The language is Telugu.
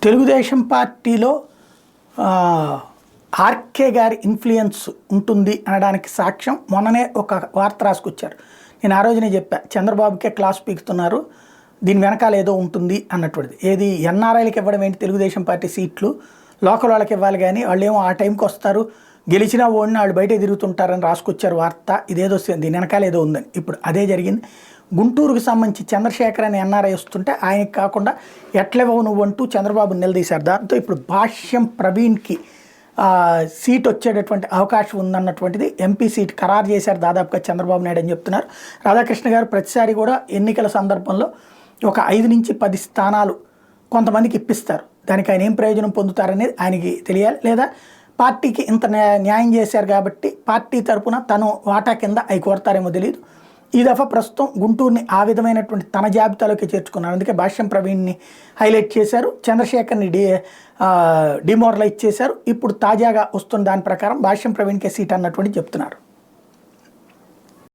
తెలుగుదేశం పార్టీలో ఆర్కే గారి ఇన్ఫ్లుయెన్స్ ఉంటుంది అనడానికి సాక్ష్యం మొన్ననే ఒక వార్త రాసుకొచ్చారు. నేను ఆ రోజునే చెప్పా, చంద్రబాబుకే క్లాస్ పీకుతున్నారు, దీని వెనకాల ఏదో ఉంటుంది అన్నటువంటిది. ఏది ఎన్ఆర్ఐలకు ఇవ్వడం ఏంటి, తెలుగుదేశం పార్టీ సీట్లు లోకల్ వాళ్ళకి ఇవ్వాలి, కానీ వాళ్ళు ఏమో ఆ టైంకి వస్తారు, గెలిచినా ఓడినా వాళ్ళు బయటే తిరుగుతుంటారని రాసుకొచ్చారు వార్త. ఇదేదో దీని వెనకాల ఏదో ఉందని. ఇప్పుడు అదే జరిగింది. గుంటూరుకు సంబంధించి చంద్రశేఖర్ అని ఎన్ఆర్ఐ వస్తుంటే ఆయనకి కాకుండా ఎట్లెవవు నువ్వు అంటూ చంద్రబాబు నిలదీశారు. దాంతో ఇప్పుడు భాష్యం ప్రవీణ్కి సీట్ వచ్చేటటువంటి అవకాశం ఉందన్నటువంటిది, ఎంపీ సీట్ ఖరారు చేశారు దాదాపుగా చంద్రబాబు నాయుడు అని చెప్తున్నారు. రాధాకృష్ణ గారు ప్రతిసారి కూడా ఎన్నికల సందర్భంలో ఒక 5 నుంచి 10 స్థానాలు కొంతమందికి ఇప్పిస్తారు. దానికి ఆయన ఏం ప్రయోజనం పొందుతారనేది ఆయనకి తెలియాలి. లేదా పార్టీకి ఇంత న్యాయం చేశారు కాబట్టి పార్టీ తరపున తను వాటా కింద అవి కోరతారేమో తెలియదు. ఈ దఫా ప్రస్తుతం గుంటూరుని ఆ విధమైనటువంటి తన జాబితాలోకి చేర్చుకున్నారు. అందుకే భాష్యం ప్రవీణ్ని హైలైట్ చేశారు, చంద్రశేఖర్ని డిమోరలైజ్ చేశారు. ఇప్పుడు తాజాగా వస్తున్న దాని ప్రకారం భాష్యం ప్రవీణ్కే సీట్ అన్నటువంటి చెప్తున్నారు.